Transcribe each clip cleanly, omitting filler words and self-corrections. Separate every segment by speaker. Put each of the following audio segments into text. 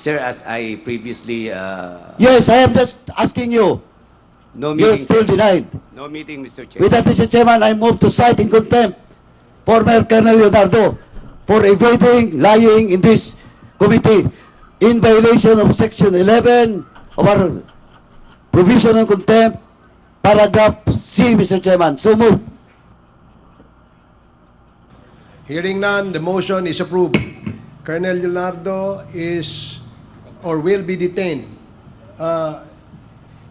Speaker 1: Sir, as I previously,
Speaker 2: Yes, I am just asking you.
Speaker 1: no
Speaker 2: You
Speaker 1: meeting,
Speaker 2: still
Speaker 1: sir.
Speaker 2: denied.
Speaker 1: No meeting, Mr. Chair.
Speaker 2: With that, Mr. Chairman, I move to cite in contempt former Colonel Leonardo for evading, lying in this committee in violation of Section 11 of our provision on contempt, paragraph C, Mr. Chairman. So move.
Speaker 3: Hearing none, the motion is approved. Colonel Leonardo is or will be detained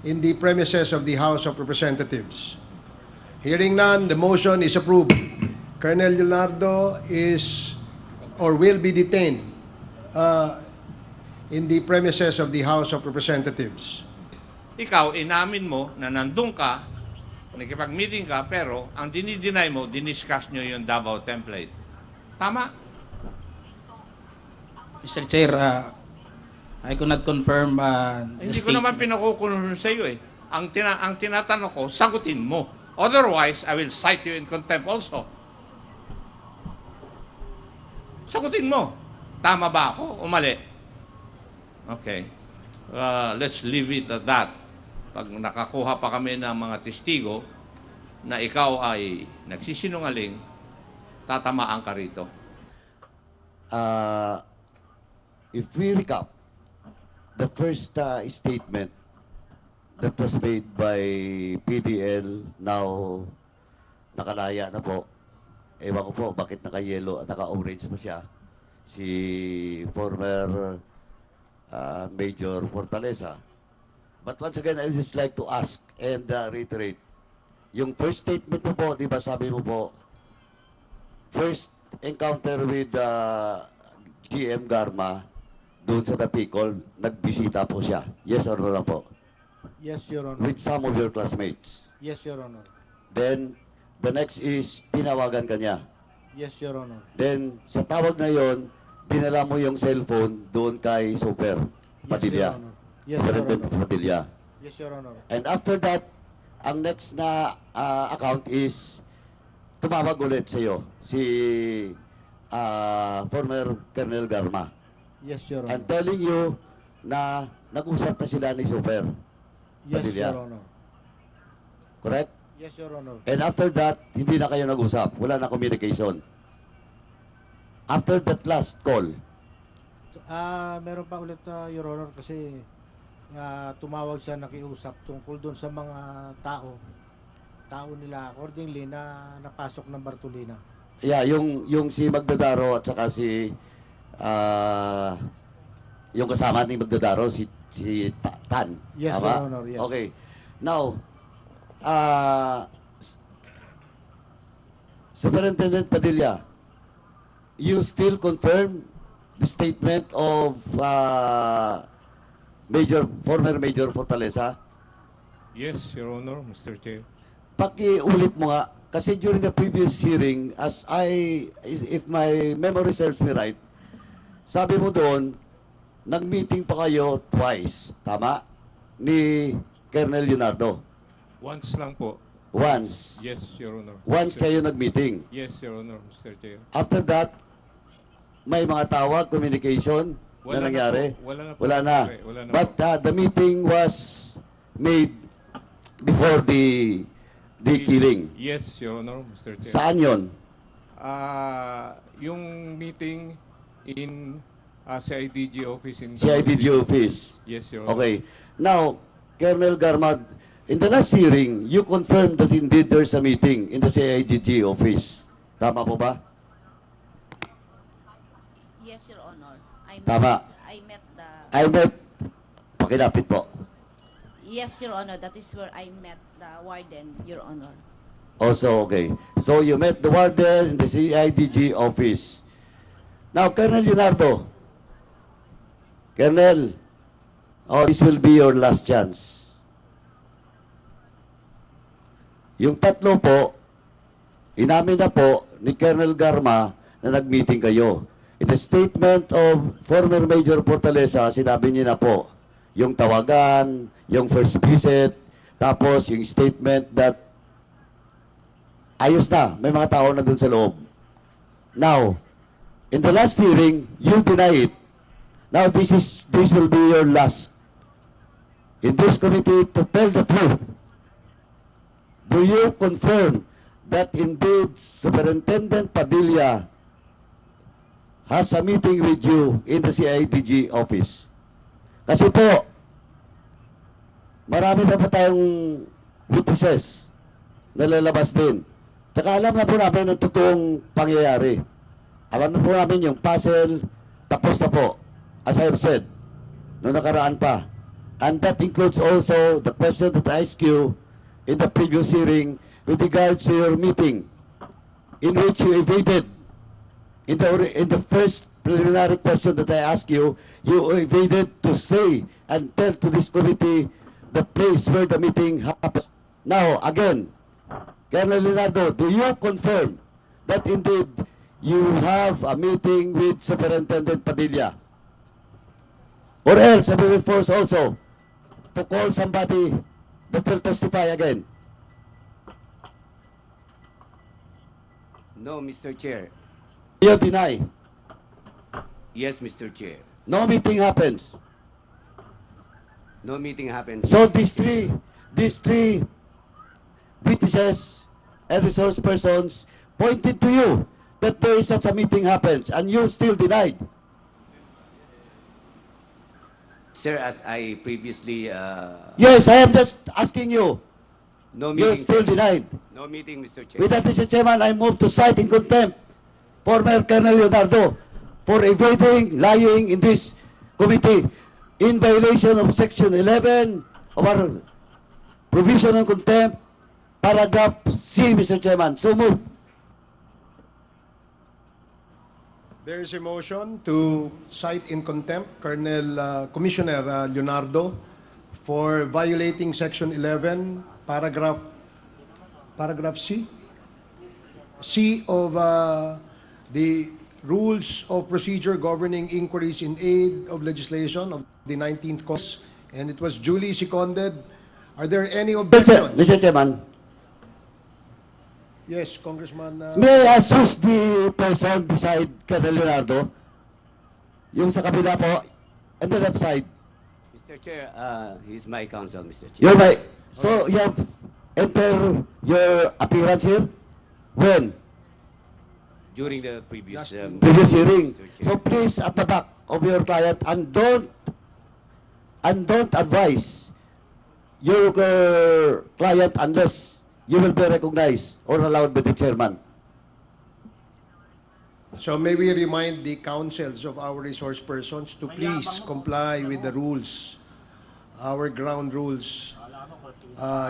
Speaker 3: in the premises of the House of Representatives. Hearing none, the motion is approved. Colonel Leonardo is or will be detained in the premises of the House of Representatives.
Speaker 4: Ikaw, inamin mo na nandun ka, nakipag-meeting ka, pero ang dinideny mo, diniscuss nyo yung Davao template. Tama?
Speaker 5: Mr. Chair, I could not confirm the
Speaker 4: Hindi ko naman pinakukulong sa iyo eh. Ang tinatanong ko, sagutin mo. Otherwise, I will cite you in contempt also. Sagutin mo. Tama ba ako o mali? Okay. Let's leave it at that. Pag nakakuha pa kami ng mga testigo na ikaw ay nagsisinungaling, tatamaan ka rito.
Speaker 2: If we recap, the first statement that was made by PDL, now nakalaya na po. Ewan ko po bakit naka-yellow at naka-orange pa siya. Si former Major Fortaleza. But once again, I would just like to ask and reiterate. Yung first statement mo po, di ba sabi mo po, first encounter with GM Garma doon sa Napicol, nagbisita po siya. Yes or no lang po?
Speaker 6: Yes, Your Honor.
Speaker 2: With some of your classmates.
Speaker 6: Yes, Your Honor.
Speaker 2: Then, the next is, tinawagan ka niya.
Speaker 6: Yes, Your Honor.
Speaker 2: Then, sa tawag na yon, dinala mo yung cellphone doon kay Super Padilla.
Speaker 6: Your Honor. Yes, Your
Speaker 2: Superintendent
Speaker 6: Honor.
Speaker 2: Padilla.
Speaker 6: Yes, Your Honor.
Speaker 2: And after that, ang next na account is, tumawag ulit sa iyo, si former Colonel Garma.
Speaker 6: Yes, Your
Speaker 2: And
Speaker 6: Honor.
Speaker 2: telling you na nag-usap na sila ni Super.
Speaker 6: Yes,
Speaker 2: Padilla.
Speaker 6: Your Honor.
Speaker 2: Correct?
Speaker 6: Yes, Your Honor.
Speaker 2: And after that, hindi na kayo nag-usap. Wala na communication. After that last call,
Speaker 6: Meron pa ulit, Your Honor, kasi tumawag siya nakiusap tungkol doon sa mga tao nila accordingly na napasok ng Bartolina.
Speaker 2: yeah, yung si Magdadaro at saka si yung kasama ni Magdadaro, si Tan.
Speaker 6: Yes,
Speaker 2: Tama?
Speaker 6: Your Honor, yes.
Speaker 2: Okay. Now, Superintendent Padilla, you still confirm the statement of former Major Fortaleza?
Speaker 7: Yes, Your Honor, Mr. Chair.
Speaker 2: Pakiulit mo nga, kasi during the previous hearing, if my memory serves me right, sabi mo doon, nag-meeting pa kayo twice, tama? Ni Colonel Leonardo.
Speaker 7: Once lang po.
Speaker 2: Once.
Speaker 7: Yes, Your Honor.
Speaker 2: Once
Speaker 7: Mr.
Speaker 2: kayo nag-meeting.
Speaker 7: Yes, Your Honor, Mr. Chair.
Speaker 2: After that, may mga tawag, communication
Speaker 7: Wala
Speaker 2: na nangyari?
Speaker 7: na po. Wala na po.
Speaker 2: Wala na.
Speaker 7: Wala na
Speaker 2: But
Speaker 7: po.
Speaker 2: the meeting was made before the killing.
Speaker 7: Yes, Your Honor, Mr. Chair.
Speaker 2: Saan yon?
Speaker 7: Yung meeting in CIDG office in
Speaker 2: CIDG office.
Speaker 7: Yes, Your Honor.
Speaker 2: Okay. Now, Colonel Garmad, in the last hearing, you confirmed that indeed there's a meeting in the CIDG office. Tama po ba?
Speaker 8: Yes, Your Honor.
Speaker 2: Tama.
Speaker 8: I met the...
Speaker 2: I met, pakilapit po.
Speaker 8: Yes, Your Honor. That is where I met the warden, Your Honor.
Speaker 2: Also, okay. So you met the warden in the CIDG office. Now, Colonel Leonardo. Colonel, this will be your last chance. Yung tatlo po, inamin na po ni Colonel Garma na nag-meeting kayo. In the statement of former Major Fortaleza, sinabi niya na po, yung tawagan, yung first visit, tapos yung statement that ayos na, may mga tao na dun sa loob. Now, in the last hearing, you deny it Now this will be your last in this committee to tell the truth. Do you confirm that indeed Superintendent Padilla has a meeting with you in the CIDG office? Kasi po, marami pa tayong witnesses na lalabas din. Tsaka alam na po namin ang totoong pangyayari. Alam na po namin yung puzzle, tapos na po, as I have said, noong nakaraan pa. And that includes also the question that I asked you in the previous hearing with regards to your meeting, in which you evaded, in the first preliminary question that I asked you evaded to say and tell to this committee the place where the meeting happened. Now, again, Colonel Leonardo, do you confirm that indeed you have a meeting with Superintendent Padilla? Or else I will be forced also to call somebody that will testify again.
Speaker 1: No, Mr. Chair.
Speaker 2: You deny.
Speaker 1: Yes, Mr. Chair.
Speaker 2: No meeting happens.
Speaker 1: No meeting happened.
Speaker 2: So these three witnesses and resource persons pointed to you that there is such a meeting happens, and you still denied.
Speaker 1: Sir, as I previously...
Speaker 2: Yes, I am just asking you.
Speaker 1: no
Speaker 2: You
Speaker 1: meeting,
Speaker 2: still
Speaker 1: sir.
Speaker 2: denied.
Speaker 1: No meeting, Mr. Chair.
Speaker 2: With that, Mr. Chairman, I move to cite in contempt former Colonel Leonardo for evading, lying in this committee in violation of Section 11 of our provision on contempt, paragraph C, Mr. Chairman. So move.
Speaker 3: There is a motion to cite in contempt Commissioner Leonardo for violating Section 11, paragraph C of the Rules of Procedure Governing Inquiries in Aid of Legislation of the 19th Congress, and it was duly seconded. Are there any objections?
Speaker 2: Mr. Chairman,
Speaker 3: Yes, Congressman.
Speaker 2: may I ask who's the person beside Colonel Leonardo? Yung sa kabila po, and the left side.
Speaker 1: Mr. Chair, he's my counsel, Mr. Chair.
Speaker 2: You're right. So you have entered your appearance here? When?
Speaker 1: During the previous...
Speaker 2: Previous hearing.
Speaker 1: Mr. Chair.
Speaker 2: So please, at the back of your client, and don't advise your client unless you will be recognized or allowed by the chairman.
Speaker 3: So may we remind the councils of our resource persons to please comply with the rules, our ground rules.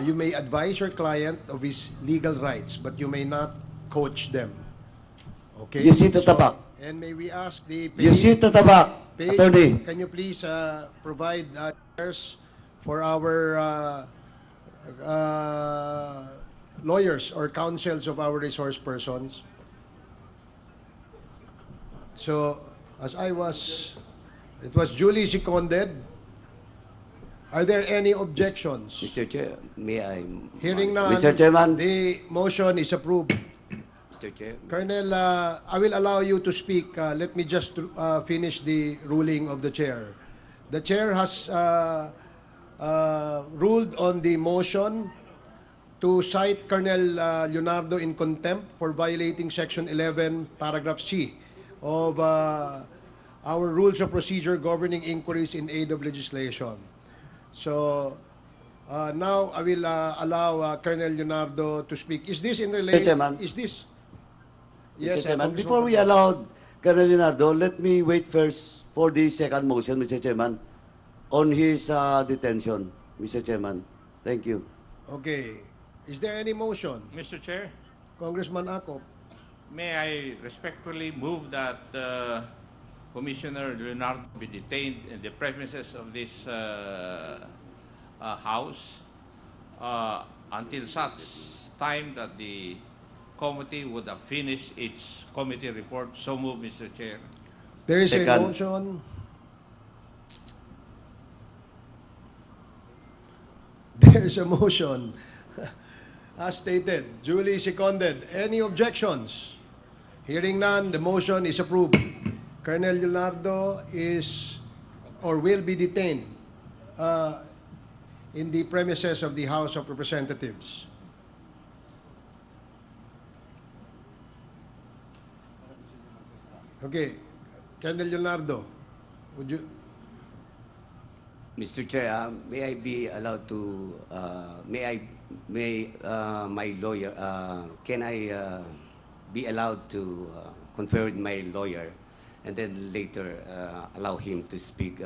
Speaker 3: You may advise your client of his legal rights, but you may not coach them. Okay?
Speaker 2: You sit at the back.
Speaker 3: And may we ask the
Speaker 2: You sit at the back,
Speaker 3: page,
Speaker 2: attorney.
Speaker 3: can you please provide chairs for our lawyers or counsels of our resource persons? So, it was duly seconded. Are there any objections?
Speaker 1: Mr. Chair, may I...
Speaker 3: Hearing none,
Speaker 2: Mr. Chairman.
Speaker 3: the motion is approved.
Speaker 1: Mr. Chair,
Speaker 3: Colonel, I will allow you to speak. Let me just finish the ruling of the chair. The chair has ruled on the motion to cite Colonel Leonardo in contempt for violating Section 11, paragraph C of our Rules of Procedure Governing Inquiries in Aid of Legislation. So, now I will allow Colonel Leonardo to speak. Is this in relation?
Speaker 2: Chairman.
Speaker 3: Is this?
Speaker 2: Mr. Chairman,
Speaker 3: Congressman.
Speaker 2: before we allow Colonel Leonardo, let me wait first for the second motion, Mr. Chairman, on his detention, Mr. Chairman. Thank you.
Speaker 3: Okay. Is there any motion?
Speaker 4: Mr. Chair,
Speaker 3: Congressman Acop.
Speaker 4: may I respectfully move that Commissioner Leonardo be detained in the premises of this House until such time that the committee would have finished its committee report. So move, Mr. Chair.
Speaker 3: There is a
Speaker 2: Second.
Speaker 3: motion. There is a motion. As stated, duly seconded. Any objections? Hearing none, the motion is approved. Colonel Leonardo is or will be detained in the premises of the House of Representatives. Okay, Colonel Leonardo, would you?
Speaker 1: Mr. Chair, may I be allowed to, my lawyer, can I be allowed to confer with my lawyer and then later allow him to speak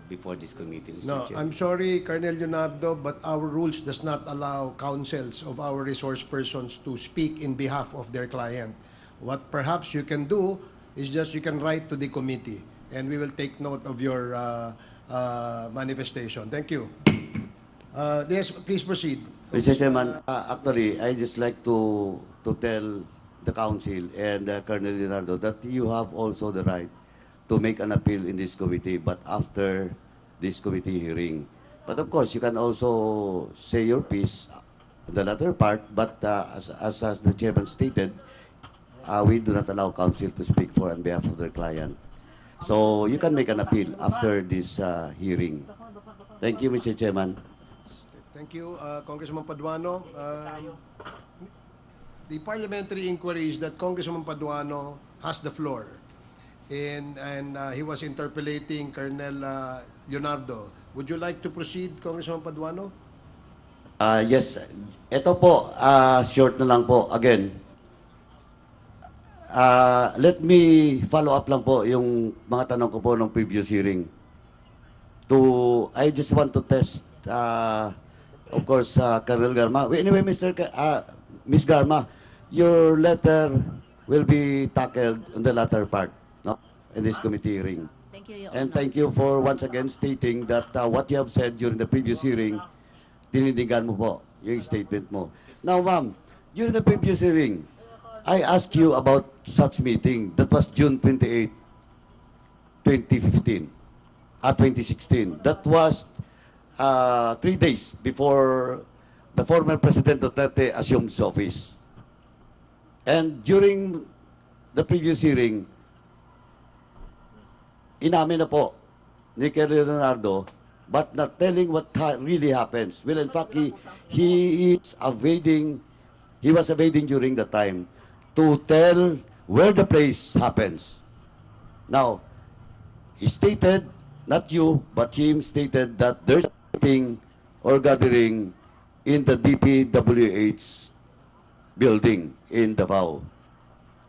Speaker 1: before this committee, Mr.
Speaker 3: No,
Speaker 1: Chair?
Speaker 3: I'm sorry, Colonel Leonardo, but our rules does not allow counsels of our resource persons to speak in behalf of their client. What perhaps you can do is just you can write to the committee, and we will take note of your manifestation. Thank you. Yes, please proceed.
Speaker 2: Mr. Chairman, actually, I just like to tell the council and Colonel Leonardo that you have also the right to make an appeal in this committee, but after this committee hearing. But of course, you can also say your piece, the latter part, but as the chairman stated, we do not allow counsel to speak for on behalf of their client. So you can make an appeal after this hearing. Thank you, Mr. Chairman.
Speaker 3: Thank you, Congressman Paduano. The parliamentary inquiry is that Congressman Paduano has the floor. And he was interpellating Colonel Leonardo. Would you like to proceed, Congressman Paduano?
Speaker 2: Yes. Ito po, short na lang po. Again, let me follow up lang po yung mga tanong ko po ng previous hearing. I just want to test, of course, Colonel Garma. Anyway, Ms. Garma, your letter will be tackled on the latter part, no, in this committee hearing.
Speaker 8: Thank you, Your
Speaker 2: And
Speaker 8: Honor.
Speaker 2: thank you for once again stating that what you have said during the previous hearing, tinindigan mo po yung statement mo. Now, ma'am, during the previous hearing, I asked you about such meeting. That was June 28, 2015, 2016. That was 3 days before the former President Duterte assumed his office. And during the previous hearing, inamin na po ni Colonel Leonardo, but not telling what really happens. Well, in fact, he was evading during the time to tell where the place happens. Now, he stated, not you, but him stated that there's a meeting or gathering in the DPWH building in Davao.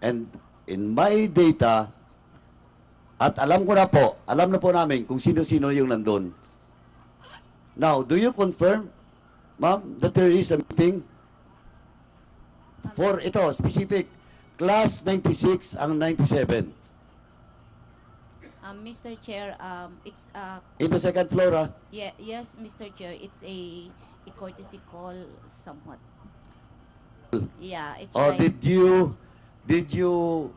Speaker 2: And in my data, at alam ko na po, alam na po namin kung sino-sino yung nandun. Now, do you confirm, ma'am, that there is a meeting for ito, specific, class 96 ang 97?
Speaker 8: Mr. Chair, it's
Speaker 2: In the second floor,
Speaker 8: yes, Mr. Chair, it's a courtesy call somewhat. Yeah, it's
Speaker 2: Or
Speaker 8: like
Speaker 2: did you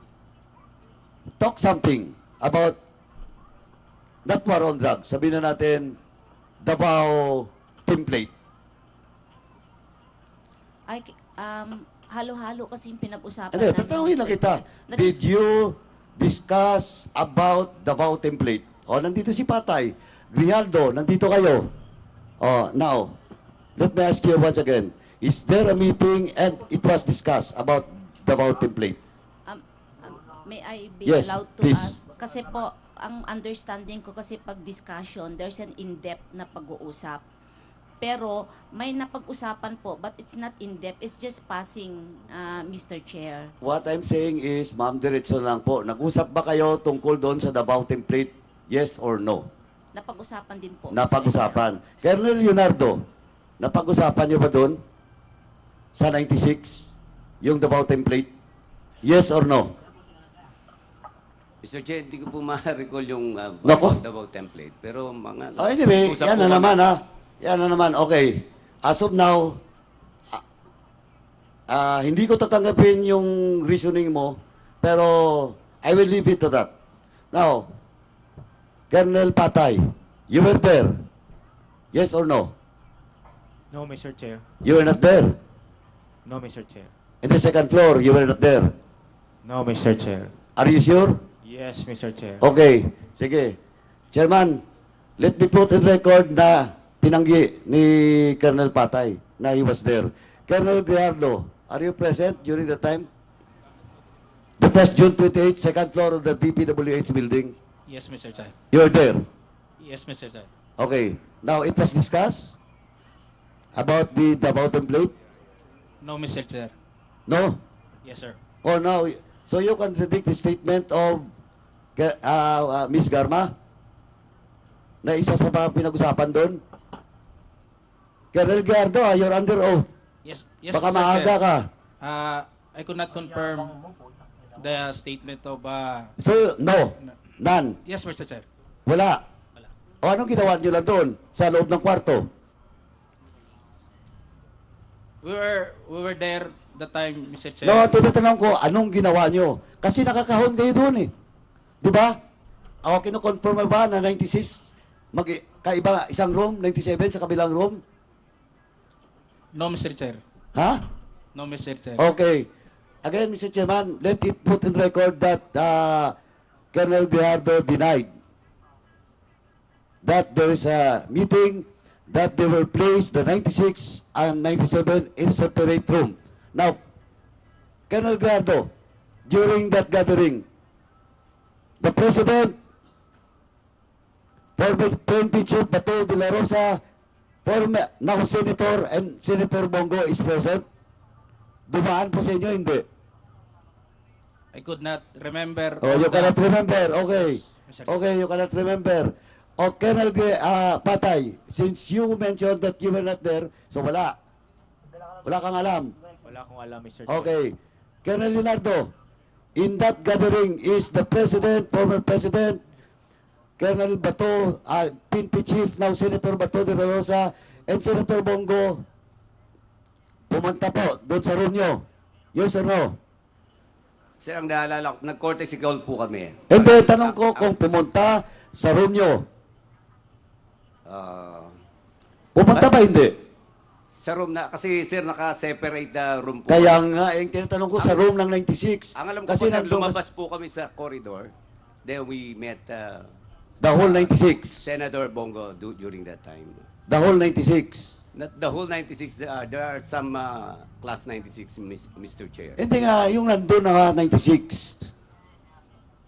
Speaker 2: talk something about that war on drugs? Sabihin na natin, Davao template.
Speaker 8: halo-halo kasi yung pinag-usapan
Speaker 2: Hindi,
Speaker 8: namin.
Speaker 2: tatanungin lang kita. Did you discuss about Davao template? O, nandito si Patay. Grijaldo, nandito kayo. O, now, let me ask you once again. Is there a meeting and it was discussed about Davao template?
Speaker 8: May I be
Speaker 2: Yes,
Speaker 8: allowed to
Speaker 2: please.
Speaker 8: ask? Kasi po, ang understanding ko kasi pag discussion, there's an in-depth na pag-uusap. Pero may napag-usapan po, but it's not in-depth. It's just passing, Mr. Chair.
Speaker 2: What I'm saying is, ma'am, diretso lang po. Nag-usap ba kayo tungkol doon sa Davao template? Yes or no?
Speaker 8: Napag-usapan din po. Mr.
Speaker 2: Napag-usapan. Colonel Leonardo, napag-usapan niyo ba doon sa 96 yung Davao template? Yes or no?
Speaker 1: Mr. Chair, hindi ko po ma-recall yung
Speaker 2: Nako.
Speaker 1: Davao template. Pero mga...
Speaker 2: Anyway,
Speaker 1: usap
Speaker 2: yan
Speaker 1: po
Speaker 2: na
Speaker 1: kami.
Speaker 2: naman ha. Yan na naman. Okay. As of now, hindi ko tatanggapin yung reasoning mo, pero I will leave it to that. Now, Colonel Patay, you were there. Yes or no?
Speaker 9: No, Mr. Chair.
Speaker 2: You were not there.
Speaker 9: No, Mr. Chair.
Speaker 2: In the second floor, you were not there.
Speaker 9: No, Mr. Chair.
Speaker 2: Are you sure?
Speaker 9: Yes, Mr. Chair.
Speaker 2: Okay. Sige. Chairman, let me put in record na tinanggi ni Colonel Patay na he was there. Colonel Grijaldo, are you present during the time? The first June 28, second floor of the DPWH building.
Speaker 5: Yes, Mr. Chair.
Speaker 2: You're there.
Speaker 5: Yes, Mr. Chair.
Speaker 2: Okay. Now, it was discussed about the bottom plate?
Speaker 5: No, Mr. Chair.
Speaker 2: No?
Speaker 5: Yes, sir.
Speaker 2: Oh, no. So you contradict the statement of Ms. Garma na isa sa mga pinag-usapan doon? Colonel Gardo, you're under oath.
Speaker 5: Yes, yes,
Speaker 2: Baka
Speaker 5: Mr.
Speaker 2: maaga
Speaker 5: Chair.
Speaker 2: ka.
Speaker 5: I could not confirm the statement of...
Speaker 2: So, no. None.
Speaker 5: yes, Mr. Chair.
Speaker 2: Wala.
Speaker 5: Wala.
Speaker 2: O anong ginawa nyo lang doon sa loob ng kwarto?
Speaker 5: We were there the time, Mr. Chair.
Speaker 2: No, tinatanong ko, anong ginawa nyo? Kasi nakakahon kayo doon eh. Di ba? Ako kinukonfirm mo ba na 96? Kaiba isang room, 97 sa kabilang room?
Speaker 5: No, Mr. Chair.
Speaker 2: Ha?
Speaker 5: No, Mr. Chair.
Speaker 2: Okay. Again, Mr. Chairman, let it put in record that Colonel Grijaldo denied that there is a meeting that they were placed, the 96 and 97, in separate room. Now, Colonel Grijaldo, during that gathering, the President, former PNP Chief Bato de la Rosa, former now Senator and Senator Bongo is present. Dumaan po sa inyo, hindi?
Speaker 5: I could not remember.
Speaker 2: Oh, you cannot remember. Okay.
Speaker 5: Yes, Mr.
Speaker 2: Okay, you cannot remember. O, Colonel Patay, since you mentioned that you were not there, so wala. Wala kang alam.
Speaker 9: Wala akong alam, Mr. Chair.
Speaker 2: Okay. Colonel Leonardo, in that gathering is the President, former President, Colonel Bato, PNP Chief, now Senator Bato de la Rosa, and Senator Bongo, pumunta po doon sa room nyo. Yes or no?
Speaker 1: Sir, ang naalala ko, nag-courtesy call po kami.
Speaker 2: Hindi, tanong ko kung pumunta sa room nyo. Pumunta ba hindi?
Speaker 1: Sa room na, kasi sir, naka-separate na room po.
Speaker 2: Kaya nga, yung tinatanong ko sa room ng 96.
Speaker 1: Ang alam ko
Speaker 2: Kasi
Speaker 1: po, sir,
Speaker 2: nandun
Speaker 1: lumabas po kami sa corridor. Then we met
Speaker 2: the whole 96.
Speaker 1: Senator Bongo during that time.
Speaker 2: The whole 96.
Speaker 1: Not the whole 96, there are some class 96, Mr. Chair.
Speaker 2: Hindi nga, yung nandun na 96.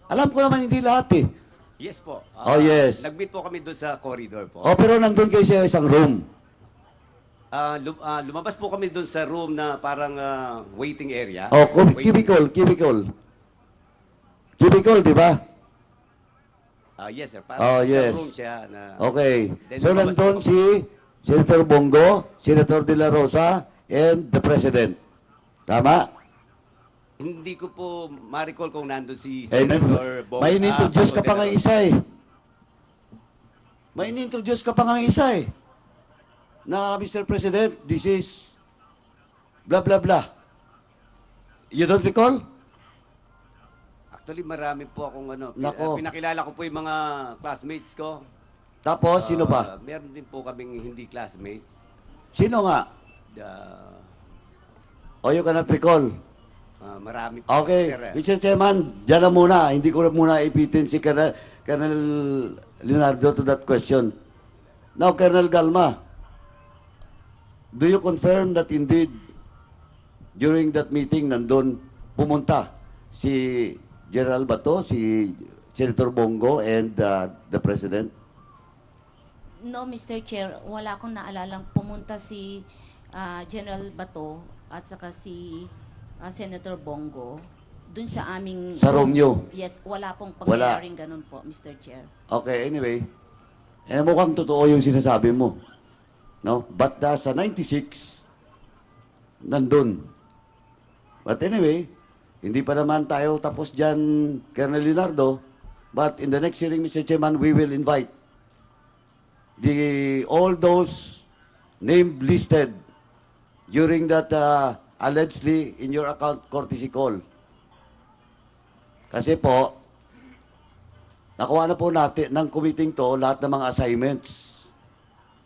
Speaker 2: Alam ko naman hindi lahat eh.
Speaker 1: Yes po.
Speaker 2: Oh, yes.
Speaker 1: Nag-meet po kami doon sa corridor po.
Speaker 2: O, pero nandun kayo sa isang room.
Speaker 1: Lumabas po kami doon sa room na parang waiting area.
Speaker 2: O,
Speaker 1: Waiting-
Speaker 2: cubicle. Cubicle, di ba?
Speaker 1: Yes, sir.
Speaker 2: Oh, yes.
Speaker 1: Sa room siya na...
Speaker 2: Okay.
Speaker 1: Then
Speaker 2: So,
Speaker 1: lumabas
Speaker 2: nandun
Speaker 1: po
Speaker 2: si Senator Bongo, Senator De La Rosa, and the President. Tama?
Speaker 1: Hindi ko po ma-recall kung nandun si
Speaker 2: Eh,
Speaker 1: Senator Bongo.
Speaker 2: may in-introduce ka pa nga
Speaker 1: Bongo.
Speaker 2: isa eh. May in-introduce ka pa nga isa eh. Na, Mr. President, this is blah, blah, blah. You don't recall?
Speaker 1: Actually, marami po akong
Speaker 2: Nako.
Speaker 1: pinakilala ko po yung mga classmates ko.
Speaker 2: Tapos, sino pa?
Speaker 1: Meron din po kaming hindi classmates.
Speaker 2: Sino nga? O you cannot recall?
Speaker 1: Marami po.
Speaker 2: Okay,
Speaker 1: Sir,
Speaker 2: Mr. Chairman, dyan na muna. Hindi ko na muna ipitin si Colonel Leonardo to that question. Now, Colonel Galma, do you confirm that indeed during that meeting nandun pumunta si General Bato, si Senator Bongo, and the President?
Speaker 8: No, Mr. Chair, wala akong naalalang pumunta si General Bato at saka si Senator Bongo dun sa aming...
Speaker 2: Sa room nyo?
Speaker 8: Yes, wala pong
Speaker 2: Wala.
Speaker 8: pangyayaring ganun po, Mr. Chair.
Speaker 2: Okay, anyway. Mukhang totoo yung sinasabi mo. No? But sa 96, nandun. But anyway, hindi pa naman tayo tapos dyan, Colonel Leonardo. But in the next hearing, Mr. Chairman, we will invite all those named listed during that allegedly in your account courtesy call. Kasi po, nakuha na po natin ng committee to lahat ng mga assignments.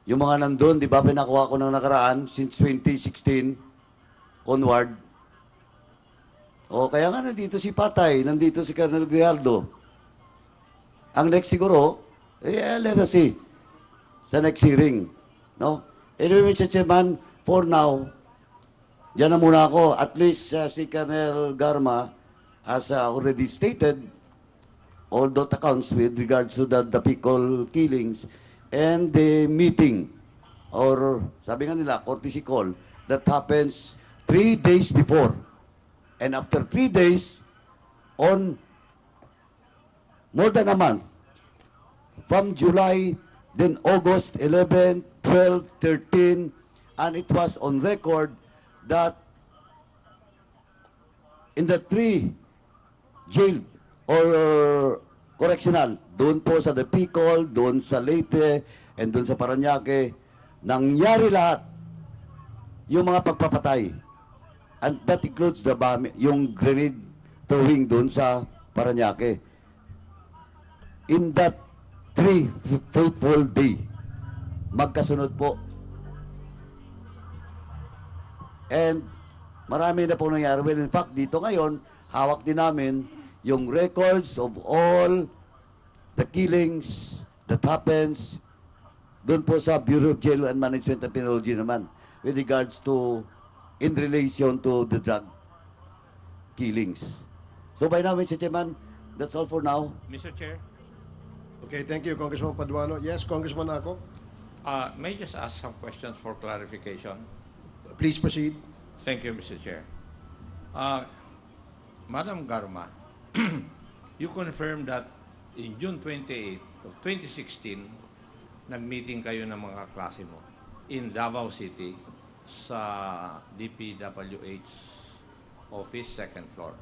Speaker 2: Yung mga nandun, di ba, pinakuha ko ng nakaraan since 2016 onward. O, kaya nga nandito si Patay, nandito si Colonel Grijaldo. Ang next siguro, Let us see sa next hearing. No? Anyway, Mr. Chairman, for now, dyan na muna ako. At least si Colonel Garma has already stated all those accounts with regards to the Picol killings and the meeting or sabi nga nila, courtesy call that happens 3 days before. And after 3 days, on more than a month, from July, then August 11, 12, 13, and it was on record that in the 3 jail or correctional, doon po sa The Picol, doon sa Leyte, and doon sa Parañaque, nangyari lahat yung mga pagpapatay. And that includes yung grenade throwing doon sa Parañaque. In that 3 fateful day, magkasunod po. And marami na po nangyari. Well, in fact, dito ngayon, hawak din namin yung records of all the killings that happens doon po sa Bureau of Jail and Management and Penology naman with regards to in relation to the drug killings. So by now, Mr. Chairman, that's all for now.
Speaker 4: Mr. Chair,
Speaker 3: Okay, thank you, Congressman Paduano. Yes, Congressman Ako,
Speaker 4: may I just ask some questions for clarification?
Speaker 3: please proceed.
Speaker 4: Thank you, Mr. Chair. Madam Garma, you confirmed that in June 28 of 2016, nag-meeting kayo ng mga klase mo in Davao City sa DPWH office, second floor.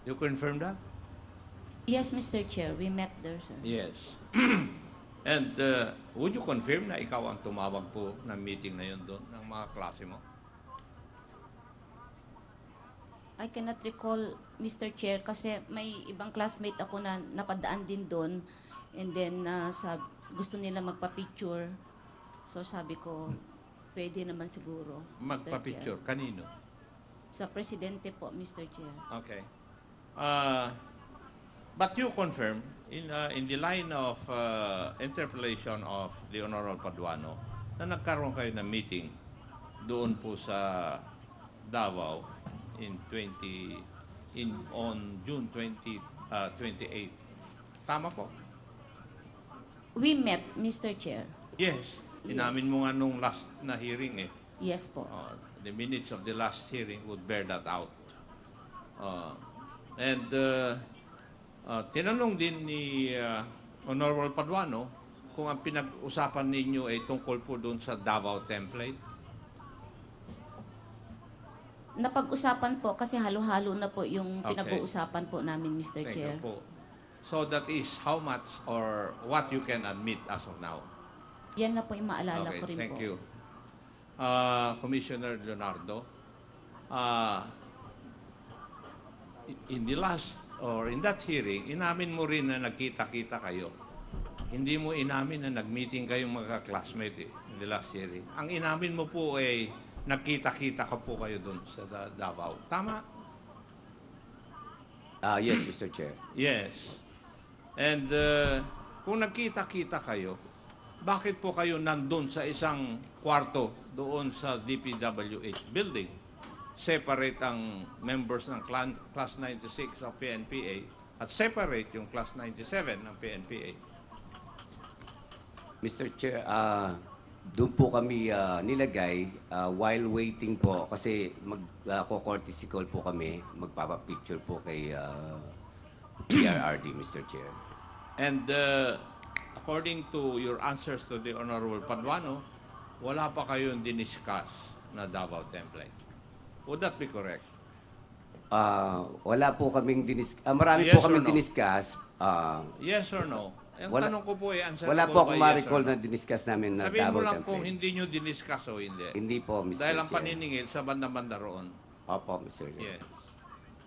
Speaker 4: You confirm that?
Speaker 8: Yes, Mr. Chair, we met there, sir.
Speaker 4: Yes. And would you confirm na ikaw ang tumawag po ng meeting na yun doon ng mga klase mo?
Speaker 8: I cannot recall, Mr. Chair, kasi may ibang classmate ako na napadaan din doon. And then, gusto nila magpa-picture. So, sabi ko, pwede naman siguro, Mr.
Speaker 4: Magpa-picture.
Speaker 8: Chair.
Speaker 4: Kanino?
Speaker 8: Sa presidente po, Mr. Chair.
Speaker 4: Okay. But you confirm, in the line of interpellation of the Honorable Paduano, na nagkaroon kayo ng meeting doon po sa Davao on June 28. Tama po?
Speaker 8: We met, Mr. Chair.
Speaker 4: Yes. Inamin mo nga nung last na hearing eh.
Speaker 8: Yes po.
Speaker 4: The minutes of the last hearing would bear that out. Tinanong din ni Honorable Paduano kung ang pinag-usapan ninyo ay tungkol po doon sa Davao template.
Speaker 8: Napag-usapan po kasi halo-halo na po yung
Speaker 4: Okay.
Speaker 8: pinag-uusapan po namin, Mr.
Speaker 4: Thank
Speaker 8: Chair.
Speaker 4: you po. So that is how much or what you can admit as of now.
Speaker 8: Yan na po yung maalala
Speaker 4: Okay,
Speaker 8: ko rin
Speaker 4: thank
Speaker 8: po.
Speaker 4: you. Commissioner Leonardo, in the last or in that hearing, inamin mo rin na nagkita-kita kayo. Hindi mo inamin na nag-meeting kayong mga classmate in the last hearing. Ang inamin mo po ay nagkita-kita ka po kayo doon sa Davao. Tama?
Speaker 1: Yes, Mr. Chair.
Speaker 4: Yes. And kung nagkita-kita kayo, bakit po kayo nandun sa isang kwarto doon sa DPWH building? Separate ang members ng Class 96 of PNPA at separate yung Class 97 ng PNPA.
Speaker 1: Mr. Chair, doon po kami nilagay while waiting po kasi magko-courtesy call po kami, magpapapicture po kay PRRD, Mr. Chair.
Speaker 4: And according to your answers to the Honorable Paduano, wala pa kayong diniscuss na Davao template. Would that be correct?
Speaker 1: Wala po kaming marami
Speaker 4: Yes
Speaker 1: po
Speaker 4: or
Speaker 1: kaming
Speaker 4: no?
Speaker 1: diniscuss.
Speaker 4: Yes or no? Ang
Speaker 1: Wala-
Speaker 4: tanong ko po ay answer
Speaker 1: Wala po akong ma-recall na diniscuss namin na
Speaker 4: Sabihin mo
Speaker 1: Davao
Speaker 4: lang kung
Speaker 1: template.
Speaker 4: hindi nyo diniscuss o hindi.
Speaker 1: Hindi po, Mr.
Speaker 4: Dahil ang
Speaker 1: Chair.
Speaker 4: paniningil sa banda-banda roon.
Speaker 1: Opo, Mr. Chair.
Speaker 4: Yes.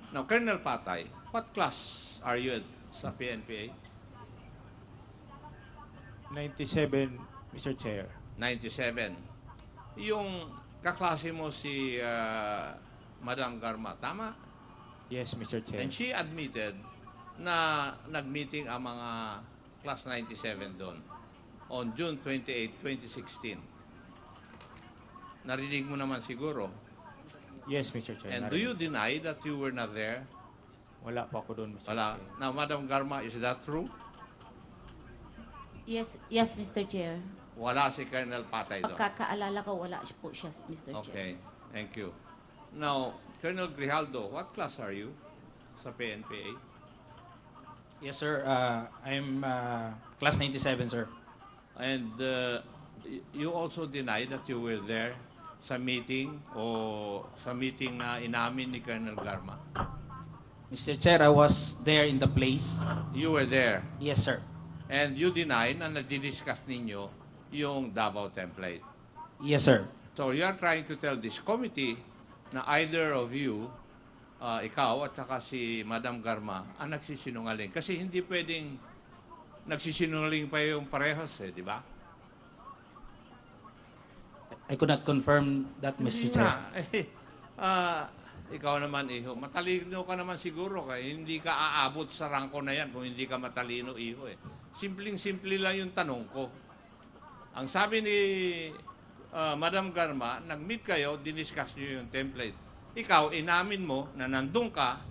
Speaker 4: Now, Colonel Patay, what class are you at sa PNPA?
Speaker 9: 97, Mr. Chair.
Speaker 4: 97. Yung kaklase mo si Madam Garma, tama?
Speaker 9: Yes, Mr. Chair.
Speaker 4: And she admitted na nag-meeting ang mga Class 97 doon on June 28, 2016. Narinig mo naman siguro.
Speaker 9: Yes, Mr. Chair.
Speaker 4: And do you deny that you were not there?
Speaker 9: Wala po ako doon, Mr.
Speaker 4: Wala.
Speaker 9: Chair.
Speaker 4: Now, Madam Garma, is that true?
Speaker 8: Yes, Mr. Chair.
Speaker 4: Wala si Colonel Patay doon.
Speaker 8: Pagkakaalala ko, wala po siya, Mr. Chair.
Speaker 4: Okay, thank you. Now, Colonel Grijaldo, what class are you sa PNPA?
Speaker 5: Yes, sir. I'm class 97, sir.
Speaker 4: And you also deny that you were there sa meeting o sa meeting na inamin ni Colonel Garma?
Speaker 5: Mr. Chair, I was there in the place.
Speaker 4: You were there.
Speaker 5: Yes, sir.
Speaker 4: And you deny na nadidiscuss ninyo yung Davao template.
Speaker 5: Yes, sir.
Speaker 4: So you are trying to tell this committee na either of you, ikaw at saka si Madam Garma, ang nagsisinungaling. Kasi hindi pwedeng nagsisinungaling pa yung parehas di ba?
Speaker 5: I could not confirm that, Mr.
Speaker 4: Hindi
Speaker 5: Chair.
Speaker 4: nga. Ikaw naman, iho. Matalino ka naman siguro. Hindi ka aabot sa rangko na yan kung hindi ka matalino, iho. Simpleng-simple lang yung tanong ko. Ang sabi ni Madam Garma, nag-meet kayo, diniscuss nyo yung template. Ikaw, inamin mo na nandun ka,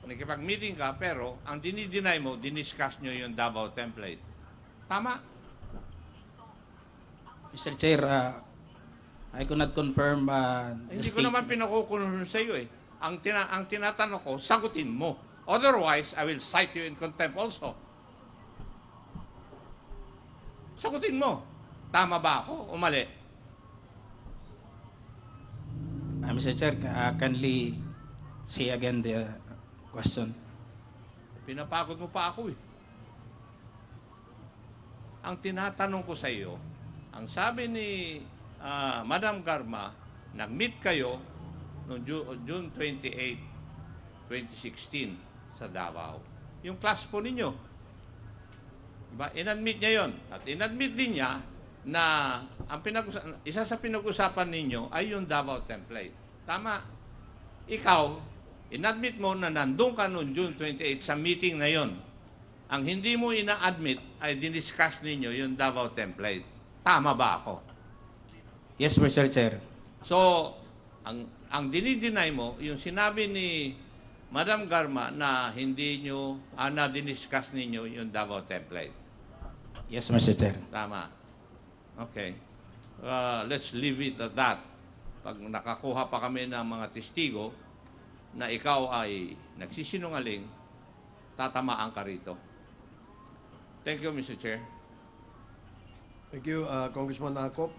Speaker 4: nakipag-meeting ka, pero ang dinideny mo, diniscuss nyo yung Davao template. Tama?
Speaker 5: Mr. Chair, I could not confirm the
Speaker 4: Hindi ko naman
Speaker 5: statement.
Speaker 4: pinakukulong sa iyo Ang tinatanong ko, sagutin mo. Otherwise, I will cite you in contempt also. Sagutin mo. Tama ba ako o mali?
Speaker 5: Mr. Chair, kindly say again the question.
Speaker 4: Pinapagod mo pa ako Ang tinatanong ko sa iyo, ang sabi ni Madam Garma, nag-meet kayo noong June 28, 2016 sa Davao. Yung class po ninyo. Diba? In-admit niya yon. At in-admit din niya na ang isa sa pinag-usapan ninyo ay yung Davao template. Tama. Ikaw, in-admit mo na nandun ka noong June 28 sa meeting na yon. Ang hindi mo ina-admit ay diniscuss ninyo yung Davao template. Tama ba ako?
Speaker 5: Yes, Mr. Chair.
Speaker 4: So, ang dinideny mo, yung sinabi ni Madam Garma na hindi nyo, na diniscuss ninyo yung Davao template.
Speaker 5: Yes, Mr. Chair.
Speaker 4: Tama. Okay. Let's leave it at that. Pag nakakuha pa kami ng mga testigo na ikaw ay nagsisinungaling, tatamaan ka rito. Thank you, Mr. Chair.
Speaker 3: Thank you, Congressman Akop.